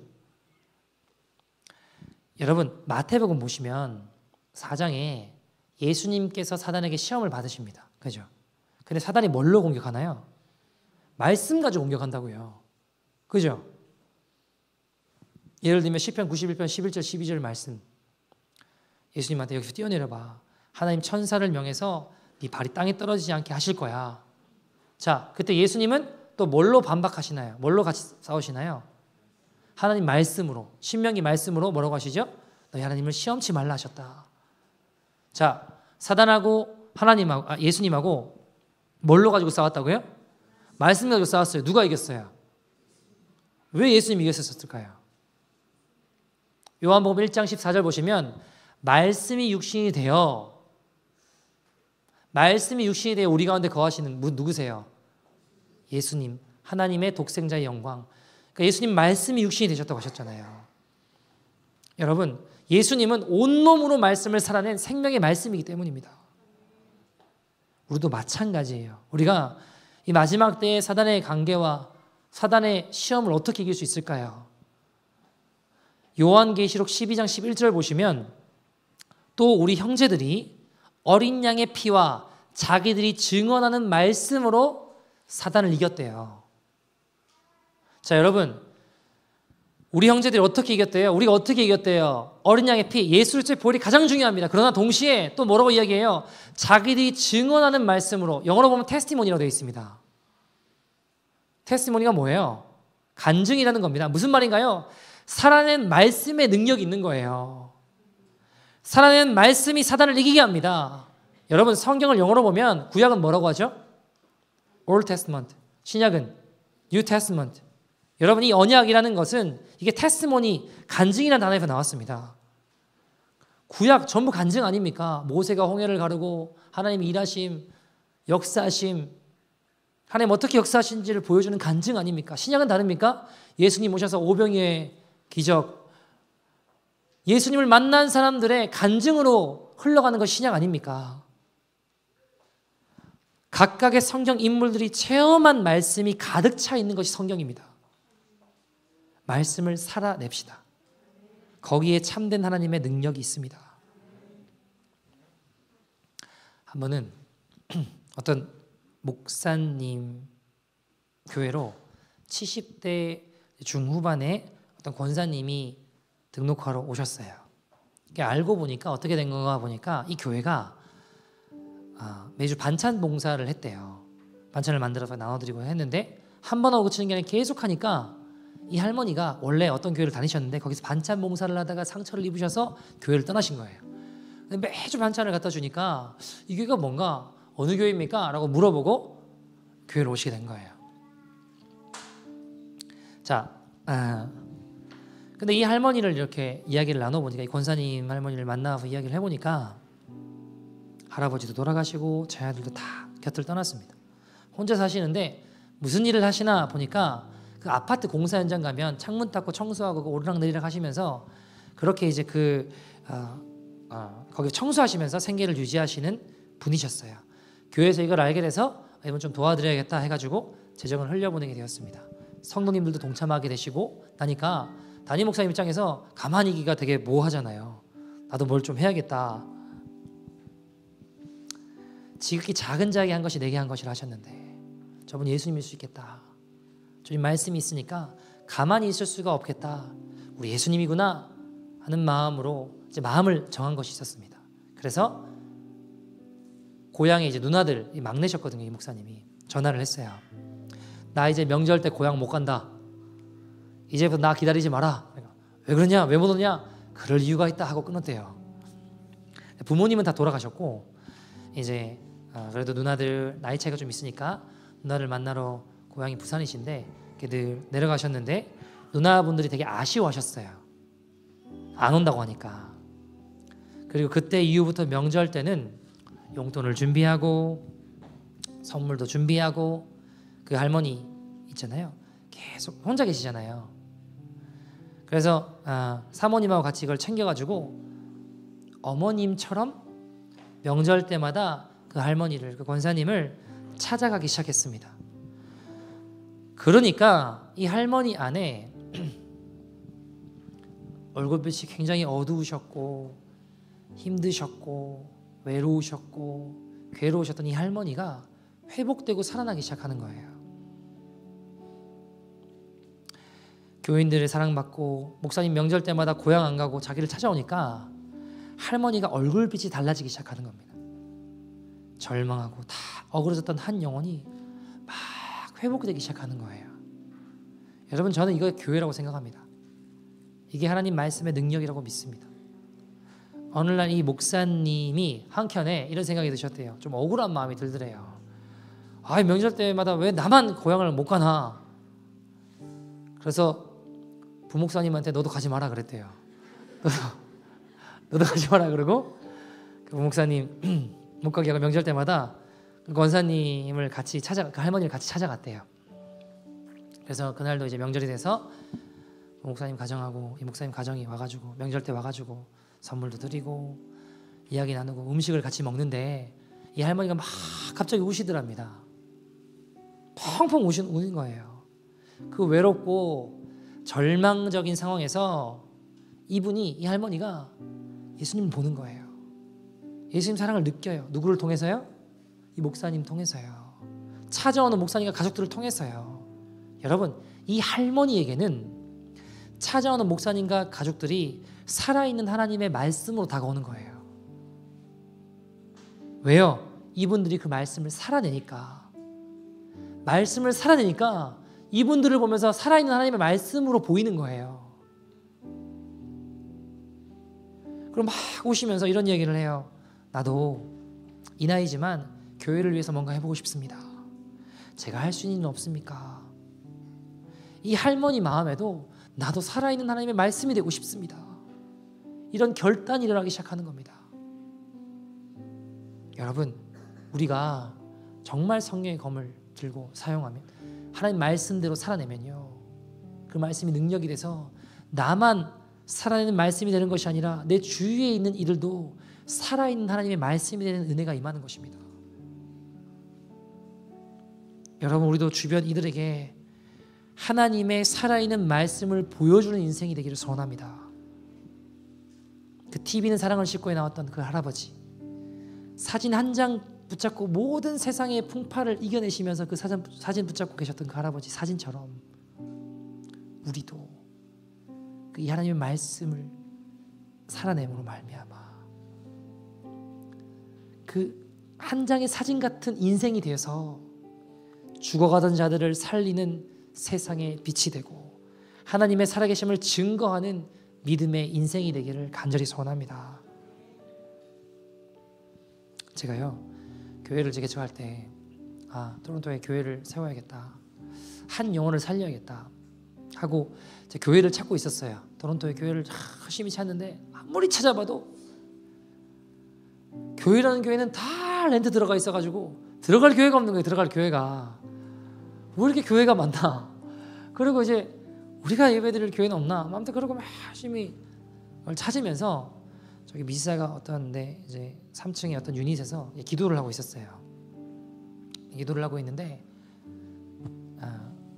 여러분, 마태복음 보시면 4장에 예수님께서 사단에게 시험을 받으십니다. 그죠? 근데 사단이 뭘로 공격하나요? 말씀 가지고 공격한다고요. 그죠? 예를 들면 시편 91편 11절 12절 말씀. 예수님한테 여기서 뛰어내려봐. 하나님 천사를 명해서 네 발이 땅에 떨어지지 않게 하실 거야. 자, 그때 예수님은 또 뭘로 반박하시나요? 뭘로 같이 싸우시나요? 하나님 말씀으로, 신명기 말씀으로 뭐라고 하시죠? 너희 하나님을 시험치 말라 하셨다. 자, 사단하고 하나님하고 예수님하고 뭘로 가지고 싸웠다고요? 말씀 가지고 싸웠어요. 누가 이겼어요? 왜 예수님이 이겼었을까요? 요한복음 1장 14절 보시면 말씀이 육신이 되어 우리 가운데 거하시는 누구세요? 예수님, 하나님의 독생자의 영광. 그러니까 예수님 말씀이 육신이 되셨다고 하셨잖아요. 여러분, 예수님은 온몸으로 말씀을 살아낸 생명의 말씀이기 때문입니다. 우리도 마찬가지예요. 우리가 이 마지막 때의 사단의 관계와 사단의 시험을 어떻게 이길 수 있을까요? 요한계시록 12장 11절 보시면 또 우리 형제들이 어린 양의 피와 자기들이 증언하는 말씀으로 사단을 이겼대요. 자, 여러분, 우리 형제들이 어떻게 이겼대요? 우리가 어떻게 이겼대요? 어린 양의 피, 예수 그리스도의 보혈이 가장 중요합니다. 그러나 동시에 또 뭐라고 이야기해요? 자기들이 증언하는 말씀으로, 영어로 보면 테스티모니라고 되어 있습니다. 테스티모니가 뭐예요? 간증이라는 겁니다. 무슨 말인가요? 살아낸 말씀의 능력이 있는 거예요. 살아낸 말씀이 사단을 이기게 합니다. 여러분, 성경을 영어로 보면 구약은 뭐라고 하죠? Old Testament. 신약은 New Testament. 여러분, 이 언약이라는 것은 이게 테스티모니, 간증이라는 단어에서 나왔습니다. 구약 전부 간증 아닙니까? 모세가 홍해를 가르고 하나님이 일하심, 역사하심, 하나님 어떻게 역사하신지를 보여주는 간증 아닙니까? 신약은 다릅니까? 예수님 오셔서 오병이의 기적, 예수님을 만난 사람들의 간증으로 흘러가는 것이 신약 아닙니까? 각각의 성경 인물들이 체험한 말씀이 가득 차 있는 것이 성경입니다. 말씀을 살아냅시다. 거기에 참된 하나님의 능력이 있습니다. 한 번은 어떤 목사님 교회로 70대 중후반의 어떤 권사님이 등록하러 오셨어요. 알고 보니까 어떻게 된 건가 보니까 이 교회가 매주 반찬 봉사를 했대요. 반찬을 만들어서 나눠드리고 했는데 한 번 하고 그치는 게 아니라 계속 하니까 이 할머니가 원래 어떤 교회를 다니셨는데 거기서 반찬 봉사를 하다가 상처를 입으셔서 교회를 떠나신 거예요. 근데 매주 반찬을 갖다 주니까 이 교회가 뭔가 어느 교회입니까? 라고 물어보고 교회로 오시게 된 거예요. 자, 근데 이 할머니를 이렇게 이야기를 나눠보니까 이 권사님 할머니를 만나서 이야기를 해보니까 할아버지도 돌아가시고 자녀들도 다 곁을 떠났습니다. 혼자 사시는데 무슨 일을 하시나 보니까 그 아파트 공사 현장 가면 창문 닦고 청소하고 오르락내리락 하시면서 그렇게 이제 그 거기 청소하시면서 생계를 유지하시는 분이셨어요. 교회에서 이걸 알게 돼서 이번 좀 도와드려야겠다 해가지고 재정을 흘려보내게 되었습니다. 성도님들도 동참하게 되시고 나니까 담임 목사님 입장에서 가만히 있기가 되게 모호하잖아요. 나도 뭘 좀 해야겠다. 지극히 작은 자에게 한 것이 내게 한 것이라 하셨는데 저분 예수님일 수 있겠다. 주님 말씀이 있으니까 가만히 있을 수가 없겠다. 우리 예수님이구나 하는 마음으로 이제 마음을 정한 것이 있었습니다. 그래서 고향에 이제 누나들 막내셨거든요. 이 목사님이 전화를 했어요. 나 이제 명절 때 고향 못 간다. 이제부터 나 기다리지 마라. 왜 그러냐? 왜 못 오냐? 그럴 이유가 있다 하고 끊었대요. 부모님은 다 돌아가셨고 이제 그래도 누나들 나이 차이가 좀 있으니까 누나를 만나러 고향이 부산이신데 늘 내려가셨는데 누나분들이 되게 아쉬워하셨어요. 안 온다고 하니까. 그리고 그때 이후부터 명절 때는 용돈을 준비하고 선물도 준비하고 그 할머니 있잖아요. 계속 혼자 계시잖아요. 그래서 사모님하고 같이 이걸 챙겨가지고 어머님처럼 명절 때마다 그 할머니를, 그 권사님을 찾아가기 시작했습니다. 그러니까 이 할머니 안에 얼굴빛이 굉장히 어두우셨고 힘드셨고 외로우셨고 괴로우셨던 이 할머니가 회복되고 살아나기 시작하는 거예요. 교인들의 사랑받고 목사님 명절 때마다 고향 안 가고 자기를 찾아오니까 할머니가 얼굴빛이 달라지기 시작하는 겁니다. 절망하고 다 어그러졌던 한 영혼이 막 회복되기 시작하는 거예요. 여러분, 저는 이거 교회라고 생각합니다. 이게 하나님 말씀의 능력이라고 믿습니다. 어느 날 이 목사님이 한켠에 이런 생각이 드셨대요. 좀 억울한 마음이 들더래요. 명절 때마다 왜 나만 고향을 못 가나. 그래서 부목사님한테 너도 가지 마라 그랬대요. 너도 가지 마라 그러고 그 부목사님 못 가게 하고 명절 때마다 그 권사님을 같이 그 할머니를 같이 찾아갔대요. 그래서 그날도 이제 명절이 돼서 목사님 가정하고 이 목사님 가정이 와가지고 명절 때 와가지고 선물도 드리고 이야기 나누고 음식을 같이 먹는데 이 할머니가 막 갑자기 우시더랍니다. 펑펑 우는 거예요. 그 외롭고 절망적인 상황에서 이 할머니가 예수님을 보는 거예요. 예수님 사랑을 느껴요. 누구를 통해서요? 이 목사님 통해서요. 찾아오는 목사님과 가족들을 통해서요. 여러분, 이 할머니에게는 찾아오는 목사님과 가족들이 살아있는 하나님의 말씀으로 다가오는 거예요. 왜요? 이분들이 그 말씀을 살아내니까. 말씀을 살아내니까 이분들을 보면서 살아있는 하나님의 말씀으로 보이는 거예요. 그럼 막 오시면서 이런 얘기를 해요. 나도 이 나이지만 교회를 위해서 뭔가 해보고 싶습니다. 제가 할 수 있는 일 없습니까? 이 할머니 마음에도 나도 살아있는 하나님의 말씀이 되고 싶습니다. 이런 결단이 일어나기 시작하는 겁니다. 여러분, 우리가 정말 성령의 검을 들고 사용하면 하나님 말씀대로 살아내면요, 그 말씀이 능력이 돼서 나만 살아내는 말씀이 되는 것이 아니라 내 주위에 있는 이들도 살아있는 하나님의 말씀이 되는 은혜가 임하는 것입니다. 여러분, 우리도 주변 이들에게 하나님의 살아있는 말씀을 보여주는 인생이 되기를 소원합니다. 그 TV는 사랑을 싣고에 나왔던 그 할아버지, 사진 한 장 붙잡고 모든 세상의 풍파를 이겨내시면서 그 사진 붙잡고 계셨던 그 할아버지 사진처럼 우리도 이 하나님의 말씀을 살아냄으로 말미암아 그 한 장의 사진 같은 인생이 되어서 죽어가던 자들을 살리는 세상의 빛이 되고 하나님의 살아계심을 증거하는 믿음의 인생이 되기를 간절히 소원합니다. 제가요, 교회를 개척할 때 토론토에 교회를 세워야겠다, 한 영혼을 살려야겠다 하고 제 교회를 찾고 있었어요. 토론토에 교회를 열심히 찾는데 아무리 찾아봐도 교회라는 교회는 다 렌트 들어가 있어가지고 들어갈 교회가 없는 거예요. 들어갈 교회가 왜 이렇게 교회가 많나. 그리고 이제 우리가 예배드릴 교회는 없나. 아무튼 그러고 열심히 찾으면서 저기 미사가 어떤데 이제 3층에 어떤 유닛에서 기도를 하고 있었어요. 기도를 하고 있는데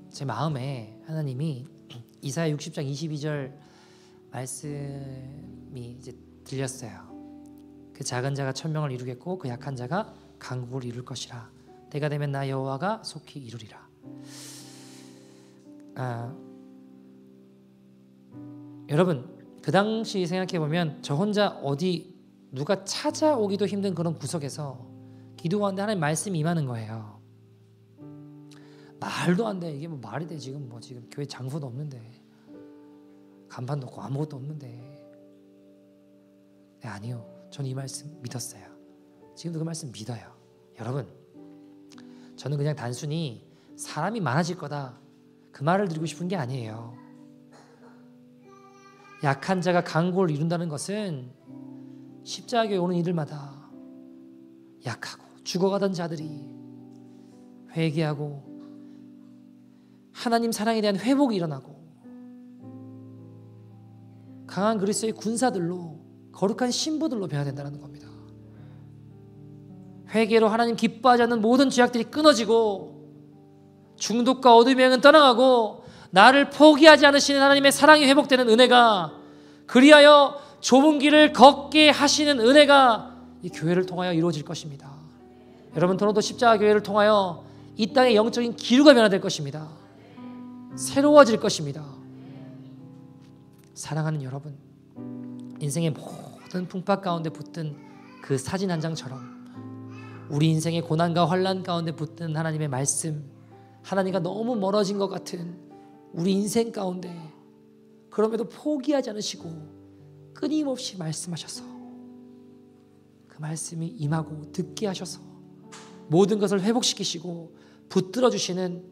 제 마음에 하나님이 이사야 60장 22절 말씀이 이제 들렸어요. 그 작은 자가 천명을 이루겠고 그 약한 자가 강국을 이룰 것이라. 때가 되면 나 여호와가 속히 이루리라. 여러분 그 당시 생각해보면 저 혼자 어디 누가 찾아오기도 힘든 그런 구석에서 기도하는데 하나님 말씀이 임하는 거예요. 말도 안 돼. 이게 뭐 말이 돼. 지금 교회 장소도 없는데 간판도 없고 아무것도 없는데. 네, 아니요. 저는 이 말씀 믿었어요. 지금도 그 말씀 믿어요. 여러분 저는 그냥 단순히 사람이 많아질 거다 그 말을 드리고 싶은 게 아니에요. 약한 자가 강국을 이룬다는 것은 십자가에 오는 이들마다 약하고 죽어가던 자들이 회개하고 하나님 사랑에 대한 회복이 일어나고 강한 그리스도의 군사들로 거룩한 신부들로 변화된다는 겁니다. 회개로 하나님 기뻐하지 않는 모든 죄악들이 끊어지고 중독과 어둠의 영은 떠나가고 나를 포기하지 않으시는 하나님의 사랑이 회복되는 은혜가, 그리하여 좁은 길을 걷게 하시는 은혜가 이 교회를 통하여 이루어질 것입니다. 여러분 토론토 십자가 교회를 통하여 이 땅의 영적인 기류가 변화될 것입니다. 새로워질 것입니다. 사랑하는 여러분, 인생의 모든 풍파 가운데 붙든 그 사진 한 장처럼 우리 인생의 고난과 환난 가운데 붙든 하나님의 말씀, 하나님과 너무 멀어진 것 같은 우리 인생 가운데 그럼에도 포기하지 않으시고 끊임없이 말씀하셔서 그 말씀이 임하고 듣게 하셔서 모든 것을 회복시키시고 붙들어 주시는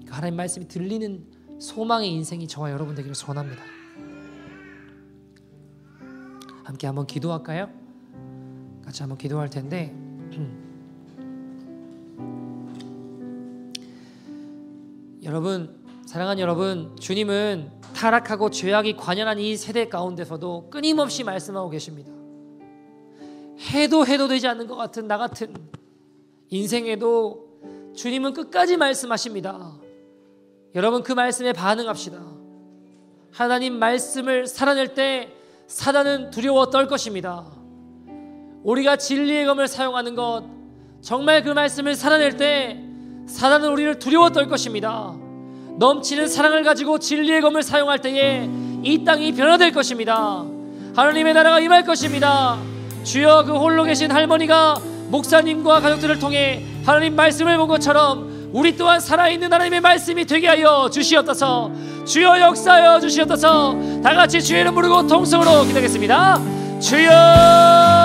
그 하나님 말씀이 들리는 소망의 인생이 저와 여러분 되기를 소원합니다. 함께 한번 기도할까요? 같이 한번 기도할 텐데 여러분, 사랑하는 여러분, 주님은 타락하고 죄악이 관연한 이 세대 가운데서도 끊임없이 말씀하고 계십니다. 해도 되지 않는 것 같은 나 같은 인생에도 주님은 끝까지 말씀하십니다. 여러분 그 말씀에 반응합시다. 하나님 말씀을 살아낼 때 사단은 두려워 떨 것입니다. 우리가 진리의 검을 사용하는 것, 정말 그 말씀을 살아낼 때 사단은 우리를 두려워 떨 것입니다. 넘치는 사랑을 가지고 진리의 검을 사용할 때에 이 땅이 변화될 것입니다. 하나님의 나라가 임할 것입니다. 주여, 그 홀로 계신 할머니가 목사님과 가족들을 통해 하나님 말씀을 본 것처럼 우리 또한 살아있는 하나님의 말씀이 되게 하여 주시옵소서. 주여 역사하여 주시옵소서. 다 같이 주의 이름 부르고 통성으로 기도하겠습니다. 주여.